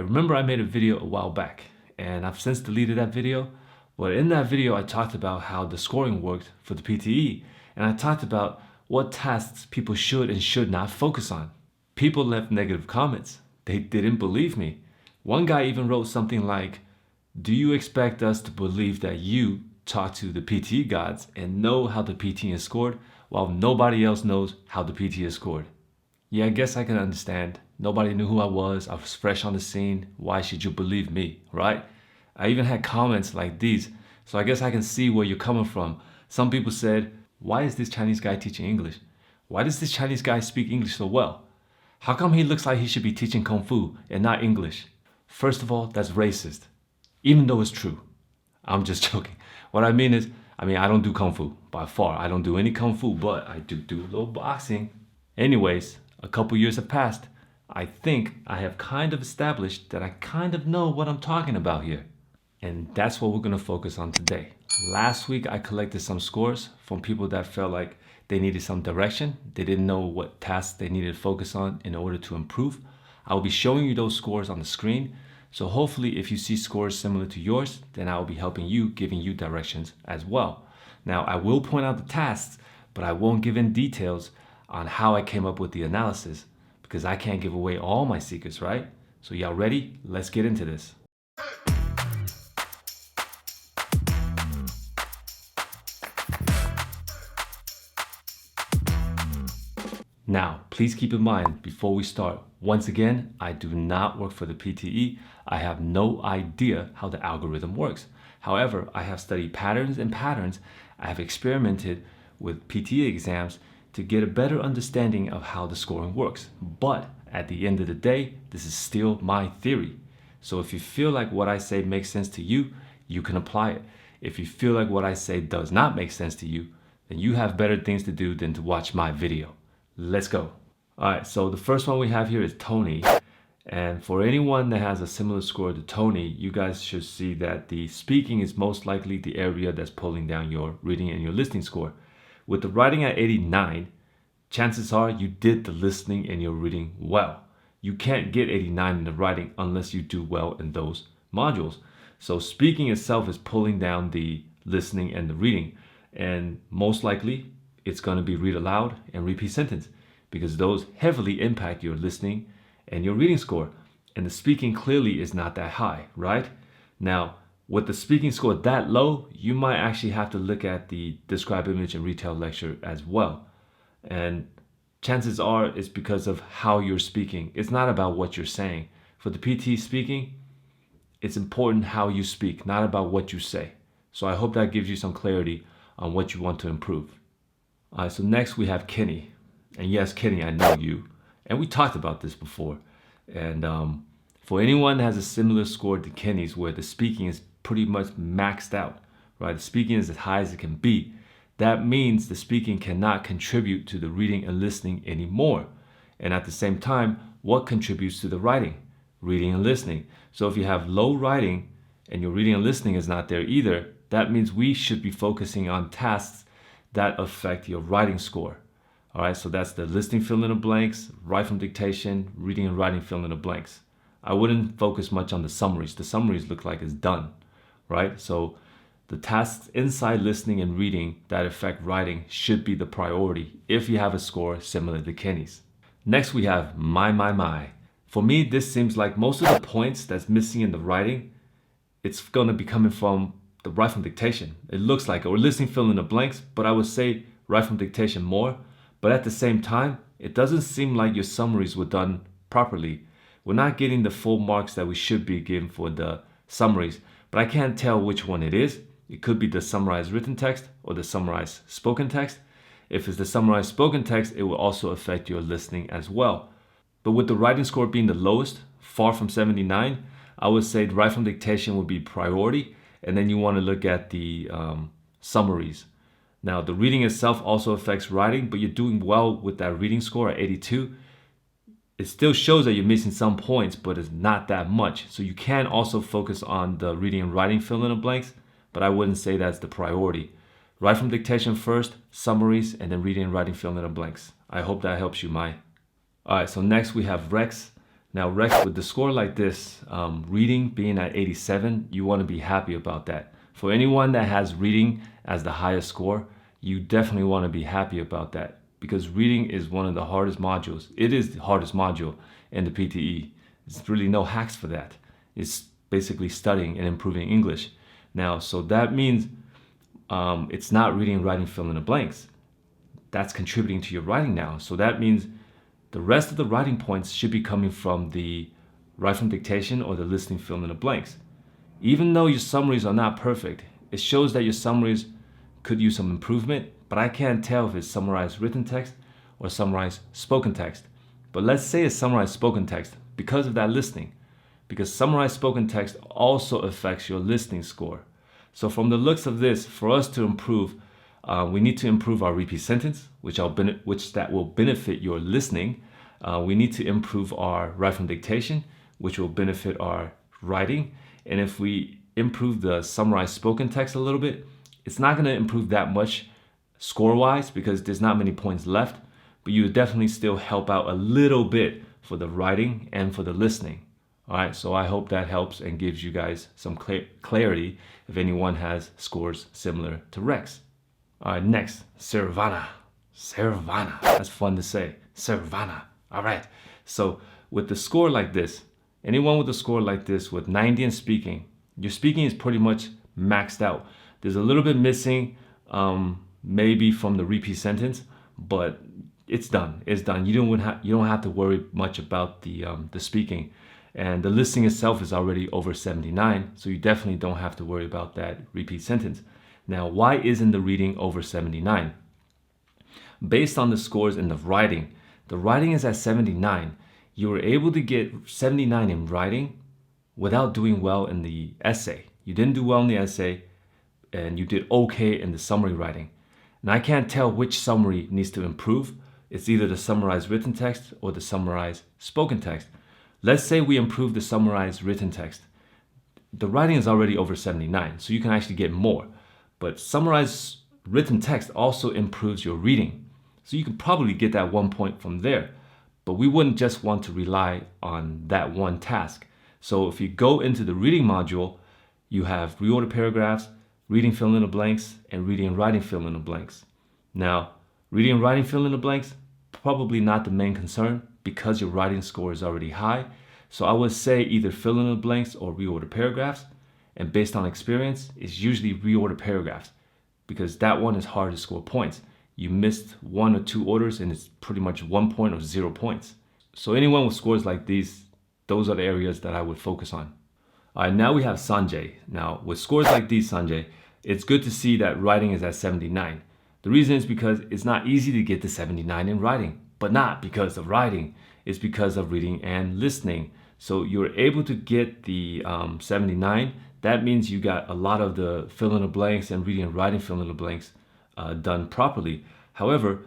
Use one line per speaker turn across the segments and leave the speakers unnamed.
remember I made a video a while back, and I've since deleted that video. But in that video, I talked about how the scoring worked for the PTE, and I talked about what tasks people should and should not focus on. People left negative comments. They didn't believe me. One guy even wrote something like, "Do you expect us to believe that you talk to the PTE gods and know how the PTE is scored while nobody else knows how the PTE is scored?" Yeah, I guess I can understand. Nobody knew who I was fresh on the scene. Why should you believe me, right? I even had comments like these, so I guess I can see where you're coming from. Some people said, "Why is this Chinese guy teaching English? Why does this Chinese guy speak English so well? How come he looks like he should be teaching Kung Fu and not English?" First of all, that's racist, even though it's true. I'm just joking. What I mean is, I don't do Kung Fu by far. I don't do any Kung Fu, but I do a little boxing. Anyways, a couple years have passed. I think I have kind of established that I kind of know what I'm talking about here. And that's what we're going to focus on today. Last week, I collected some scores from people that felt like they needed some direction. They didn't know what tasks they needed to focus on in order to improve. I'll be showing you those scores on the screen. So hopefully if you see scores similar to yours, then I will be helping you, giving you directions as well. Now, I will point out the tasks, but I won't give in details on how I came up with the analysis because I can't give away all my secrets, right? So y'all ready? Let's get into this. Now, please keep in mind before we start, once again, I do not work for the PTE. I have no idea how the algorithm works. However, I have studied patterns and patterns. I have experimented with PTE exams to get a better understanding of how the scoring works. But at the end of the day, this is still my theory. So if you feel like what I say makes sense to you, you can apply it. If you feel like what I say does not make sense to you, then you have better things to do than to watch my video. Let's go. All right, so the first one we have here is Tony. And for anyone that has a similar score to Tony, you guys should see that the speaking is most likely the area that's pulling down your reading and your listening score. With the writing at 89, chances are you did the listening and your reading well. You can't get 89 in the writing unless you do well in those modules. So speaking itself is pulling down the listening and the reading. And most likely, it's going to be read aloud and repeat sentence because those heavily impact your listening and your reading score. And the speaking clearly is not that high, right? Now, with the speaking score that low, you might actually have to look at the describe, image, and retell lecture as well. And chances are it's because of how you're speaking. It's not about what you're saying. For the PT speaking, it's important how you speak, not about what you say. So I hope that gives you some clarity on what you want to improve. All right, so next we have Kenny. And yes, Kenny, I know you. And we talked about this before. And for anyone that has a similar score to Kenny's where the speaking is pretty much maxed out, right? The speaking is as high as it can be. That means the speaking cannot contribute to the reading and listening anymore. And at the same time, what contributes to the writing? Reading and listening. So if you have low writing and your reading and listening is not there either, that means we should be focusing on tasks that affect your writing score. All right, so that's the listening, fill in the blanks, write from dictation, reading and writing, fill in the blanks. I wouldn't focus much on the summaries. The summaries look like it's done, right? So the tasks inside listening and reading that affect writing should be the priority if you have a score similar to Kenny's. Next, we have my. For me, this seems like most of the points that's missing in the writing, it's going to be coming from the write from dictation. It looks like, or listening, fill in the blanks, but I would say write from dictation more. But at the same time, it doesn't seem like your summaries were done properly. We're not getting the full marks that we should be given for the summaries, but I can't tell which one it is. It could be the summarized written text or the summarized spoken text. If it's the summarized spoken text, it will also affect your listening as well. But with the writing score being the lowest, far from 79, I would say the write from dictation would be priority, and then you want to look at the summaries. Now, the reading itself also affects writing, but you're doing well with that reading score at 82. It still shows that you're missing some points, but it's not that much. So you can also focus on the reading and writing fill in the blanks, but I wouldn't say that's the priority. Write from dictation first, summaries, and then reading and writing fill in the blanks. I hope that helps you, Mai. All right, so next we have Rex. Now, Rex, with the score like this, reading being at 87, you want to be happy about that. For anyone that has reading as the highest score, you definitely want to be happy about that because reading is one of the hardest modules. It is the hardest module in the PTE. There's really no hacks for that. It's basically studying and improving English. Now, so that means it's not reading and writing fill in the blanks. That's contributing to your writing now. So that means the rest of the writing points should be coming from the write from dictation or the listening fill in the blanks. Even though your summaries are not perfect, it shows that your summaries could use some improvement, but I can't tell if it's summarized written text or summarized spoken text. But let's say it's summarized spoken text because of that listening, because summarized spoken text also affects your listening score. So from the looks of this, for us to improve, we need to improve our repeat sentence, which that will benefit your listening. We need to improve our write from dictation, which will benefit our writing. And if we improve the summarized spoken text a little bit, it's not going to improve that much score-wise because there's not many points left, but you would definitely still help out a little bit for the writing and for the listening. All right, so I hope that helps and gives you guys some clarity if anyone has scores similar to Rex. All right, next, Saravana. Saravana. That's fun to say. Saravana. All right. So with the score like this, anyone with a score like this with 90 in speaking, your speaking is pretty much maxed out. There's a little bit missing, maybe from the repeat sentence, but it's done. It's done. You don't have to worry much about the speaking, and the listening itself is already over 79, so you definitely don't have to worry about that repeat sentence. Now, why isn't the reading over 79? Based on the scores in the writing is at 79. You were able to get 79 in writing without doing well in the essay. You didn't do well in the essay, and you did okay in the summary writing. Now, I can't tell which summary needs to improve. It's either the summarized written text or the summarized spoken text. Let's say we improve the summarized written text. The writing is already over 79, so you can actually get more. But summarized written text also improves your reading. So you could probably get that 1 point from there. But we wouldn't just want to rely on that one task. So if you go into the reading module, you have reorder paragraphs, reading fill in the blanks, and reading and writing fill in the blanks. Now, reading and writing fill in the blanks, probably not the main concern because your writing score is already high. So I would say either fill in the blanks or reorder paragraphs. And based on experience, it's usually reorder paragraphs because that one is hard to score points. You missed 1 or 2 orders and it's pretty much 1 point or 0 points. So anyone with scores like these, those are the areas that I would focus on. All right, now we have Sanjay. Now with scores like these, Sanjay, it's good to see that writing is at 79. The reason is because it's not easy to get to 79 in writing, but not because of writing. It's because of reading and listening. So you're able to get the 79. That means you got a lot of the fill in the blanks and reading and writing fill in the blanks done properly. However,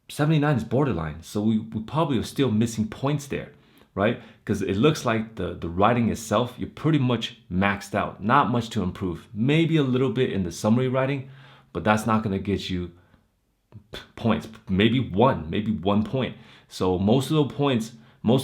79 is borderline, so we probably are still missing points there, right? Because it looks like the writing itself, you're pretty much maxed out. Not much to improve. Maybe a little bit in the summary writing, but that's not going to get you points. Maybe 1 point. So most of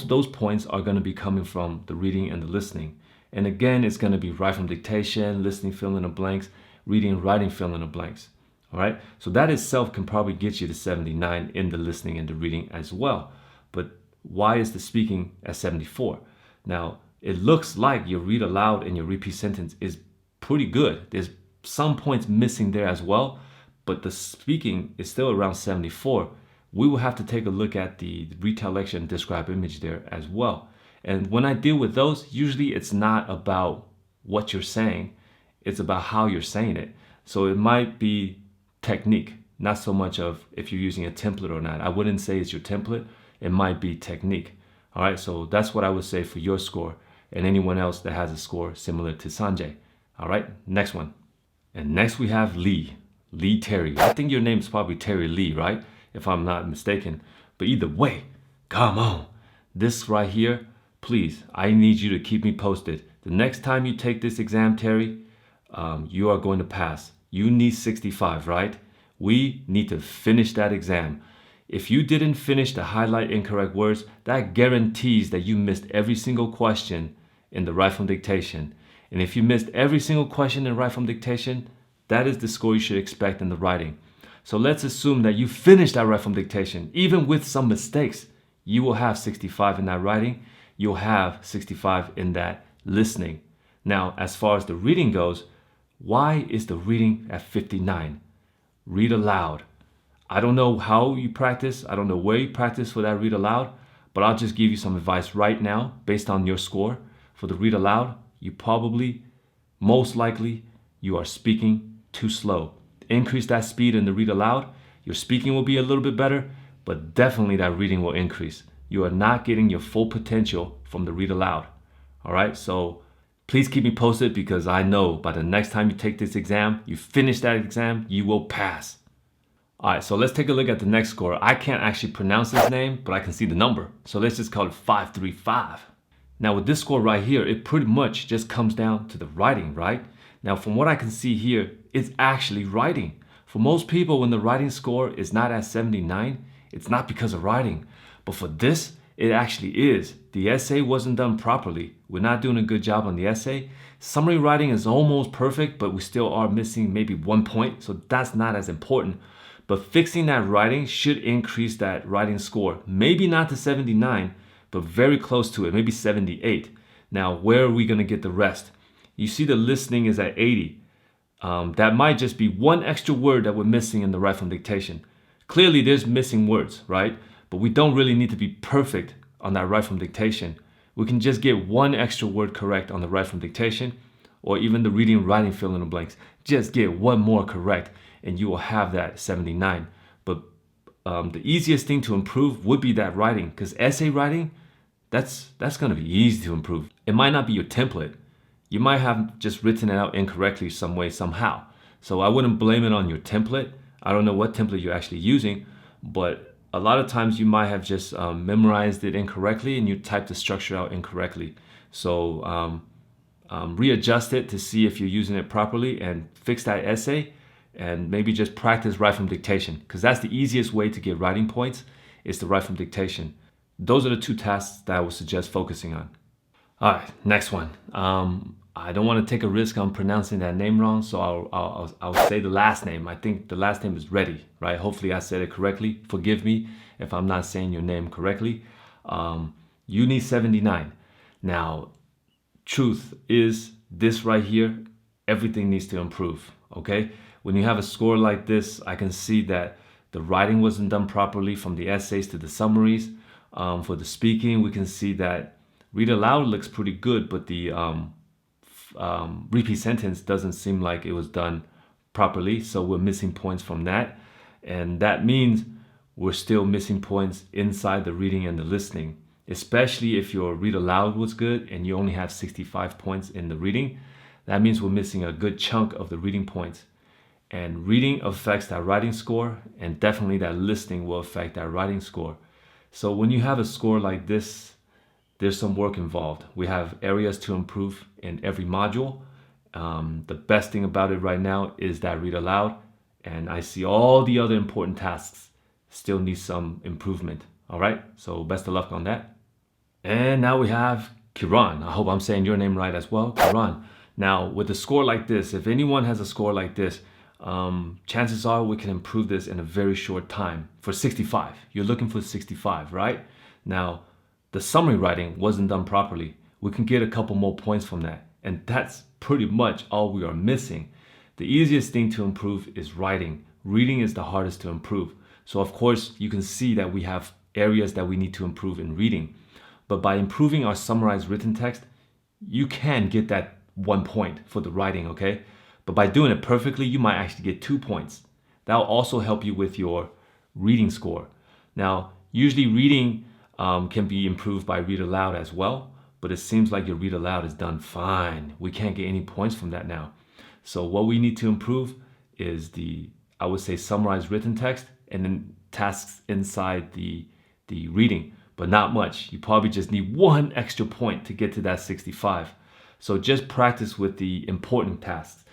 those points are going to be coming from the reading and the listening. And again, it's going to be write from dictation, listening fill in the blanks, reading and writing fill in the blanks. All right. So that itself can probably get you to 79 in the listening and the reading as well. But why is the speaking at 74? Now, it looks like your read aloud and your repeat sentence is pretty good. There's some points missing there as well, but the speaking is still around 74. We will have to take a look at the retellection and describe image there as well. And when I deal with those, usually it's not about what you're saying, it's about how you're saying it. So it might be technique, not so much of if you're using a template or not. I wouldn't say it's your template, it might be technique. All right, so that's what I would say for your score and anyone else that has a score similar to Sanjay. All right, next one. And next we have Lee Terry. I think your name is probably Terry Lee, right? If I'm not mistaken. But either way, come on. This right here, please, I need you to keep me posted. The next time you take this exam, Terry, you are going to pass. You need 65, right? We need to finish that exam. If you didn't finish to highlight incorrect words, that guarantees that you missed every single question in the write from dictation. And if you missed every single question in write from dictation, that is the score you should expect in the writing. So let's assume that you finished that write from dictation, even with some mistakes. You will have 65 in that writing. You'll have 65 in that listening. Now, as far as the reading goes, why is the reading at 59? Read aloud. I don't know how you practice. I don't know where you practice for that read aloud, but I'll just give you some advice right now based on your score. For the read aloud, you probably, most likely, you are speaking too slow. Increase that speed in the read aloud. Your speaking will be a little bit better, but definitely that reading will increase. You are not getting your full potential from the read aloud. All right, so please keep me posted because I know by the next time you take this exam, you finish that exam, you will pass. All right, so let's take a look at the next score. I can't actually pronounce his name, but I can see the number. So let's just call it 535. Now with this score right here, it pretty much just comes down to the writing, right? Now from what I can see here, it's actually writing. For most people, when the writing score is not at 79, it's not because of writing. But for this, it actually is. The essay wasn't done properly. We're not doing a good job on the essay. Summary writing is almost perfect, but we still are missing maybe 1 point, so that's not as important. But fixing that writing should increase that writing score. Maybe not to 79, but very close to it, maybe 78. Now, where are we gonna get the rest? You see the listening is at 80. That might just be one extra word that we're missing in the write from dictation. Clearly there's missing words, right? But we don't really need to be perfect on that write from dictation. We can just get one extra word correct on the write from dictation, or even the reading and writing fill in the blanks. Just get one more correct and you will have that 79. But the easiest thing to improve would be that writing, because essay writing, that's gonna be easy to improve. It might not be your template. You might have just written it out incorrectly some way, somehow. So I wouldn't blame it on your template. I don't know what template you're actually using, but a lot of times you might have just memorized it incorrectly and you typed the structure out incorrectly. So readjust it to see if you're using it properly and fix that essay, and maybe just practice write from dictation, because that's the easiest way to get writing points, is to write from dictation. Those are the two tasks that I would suggest focusing on. All right, next one. I don't want to take a risk on pronouncing that name wrong, so I'll say the last name. I think the last name is Reddy, right? Hopefully I said it correctly. Forgive me if I'm not saying your name correctly. You need 79. Now, truth is this right here, everything needs to improve, okay? When you have a score like this, I can see that the writing wasn't done properly from the essays to the summaries. For the speaking, we can see that read aloud looks pretty good, but the repeat sentence doesn't seem like it was done properly, so we're missing points from that. And that means we're still missing points inside the reading and the listening, especially if your read aloud was good and you only have 65 points in the reading. That means we're missing a good chunk of the reading points. And reading affects that writing score, and definitely that listening will affect that writing score. So when you have a score like this, there's some work involved. We have areas to improve in every module. The best thing about it right now is that read aloud, and I see all the other important tasks still need some improvement. All right, so best of luck on that. And now we have Kieran. I hope I'm saying your name right as well, Kieran. Now with a score like this, if anyone has a score like this, chances are we can improve this in a very short time. For 65, you're looking for 65, right? Now, the summary writing wasn't done properly. We can get a couple more points from that. And that's pretty much all we are missing. The easiest thing to improve is writing. Reading is the hardest to improve. So of course, you can see that we have areas that we need to improve in reading. But by improving our summarized written text, you can get that 1 point for the writing, okay? But by doing it perfectly, you might actually get 2 points. That will also help you with your reading score. Now, usually reading can be improved by read aloud as well, but it seems like your read aloud is done fine. We can't get any points from that now. So what we need to improve is I would say, summarized written text and then tasks inside the reading, but not much. You probably just need 1 extra point to get to that 65. So just practice with the important tasks,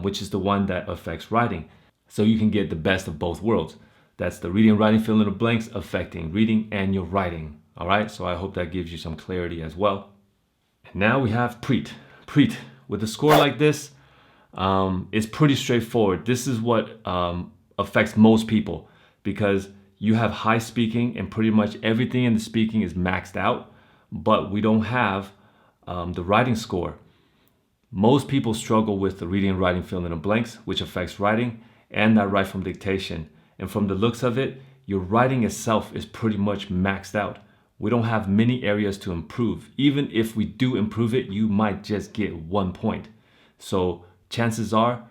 which is the one that affects writing, so you can get the best of both worlds. That's the reading and writing fill in the blanks affecting reading and your writing. All right, so I hope that gives you some clarity as well. And now we have Preet. Preet, with a score like this, it's pretty straightforward. This is what affects most people because you have high speaking and pretty much everything in the speaking is maxed out, but we don't have the writing score. Most people struggle with the reading and writing fill in the blanks, which affects writing and that write from dictation. And from the looks of it, your writing itself is pretty much maxed out. We don't have many areas to improve. Even if we do improve it, you might just get 1 point. So chances are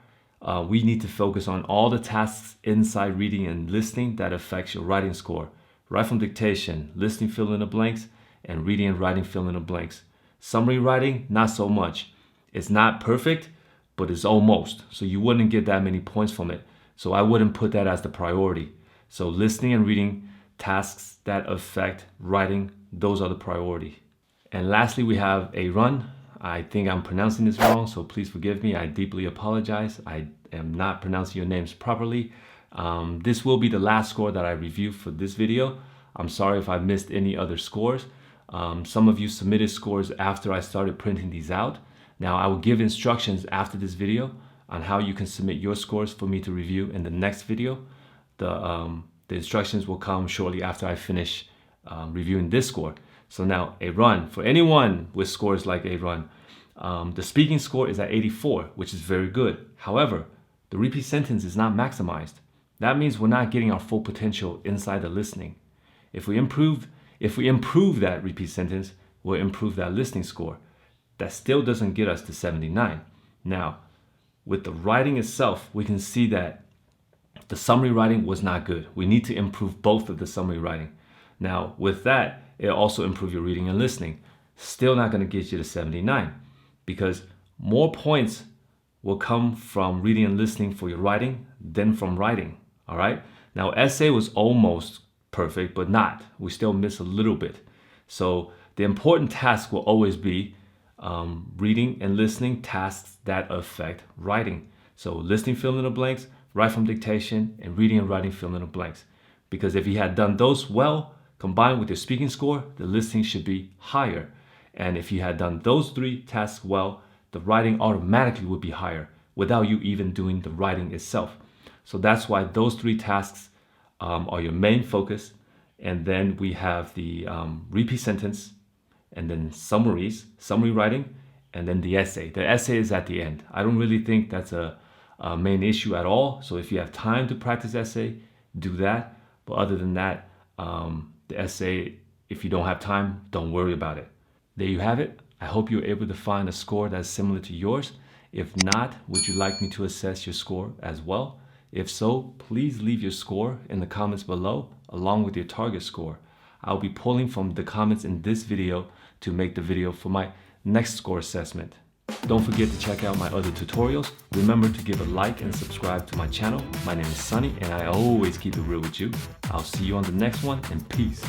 we need to focus on all the tasks inside reading and listening that affects your writing score. Write from dictation, listening fill in the blanks, and reading and writing fill in the blanks. Summary writing, not so much. It's not perfect, but it's almost. So you wouldn't get that many points from it. So I wouldn't put that as the priority. So listening and reading, tasks that affect writing, those are the priority. And lastly, we have a run. I think I'm pronouncing this wrong, so please forgive me. I deeply apologize. I am not pronouncing your names properly. This will be the last score that I review for this video. I'm sorry if I missed any other scores. Some of you submitted scores after I started printing these out. Now I will give instructions after this video on how you can submit your scores for me to review in the next video. The instructions will come shortly after I finish reviewing this score. So now a run, for anyone with scores like a run, the speaking score is at 84, which is very good. However, the repeat sentence is not maximized. That means we're not getting our full potential inside the listening. If we improve that repeat sentence, we'll improve that listening score. That still doesn't get us to 79. Now, with the writing itself, we can see that the summary writing was not good. We need to improve both of the summary writing. Now, with that, it'll also improve your reading and listening. Still not going to get you to 79 because more points will come from reading and listening for your writing than from writing. All right. Now, essay was almost perfect, but not. We still miss a little bit. So the important task will always be reading and listening tasks that affect writing. So listening fill in the blanks, write from dictation, and reading and writing fill in the blanks. Because if you had done those well, combined with your speaking score, the listening should be higher. And if you had done those three tasks well, the writing automatically would be higher without you even doing the writing itself. So that's why those three tasks are your main focus. And then we have the repeat sentence, and then summary writing, and then the essay. The essay is at the end. I don't really think that's a main issue at all. So if you have time to practice essay, do that. But other than that, the essay, if you don't have time, don't worry about it. There you have it. I hope you're able to find a score that's similar to yours. If not, would you like me to assess your score as well? If so, please leave your score in the comments below along with your target score. I'll be pulling from the comments in this video to make the video for my next score assessment. Don't forget to check out my other tutorials. Remember to give a like and subscribe to my channel. My name is Sonny and I always keep it real with you. I'll see you on the next one and peace.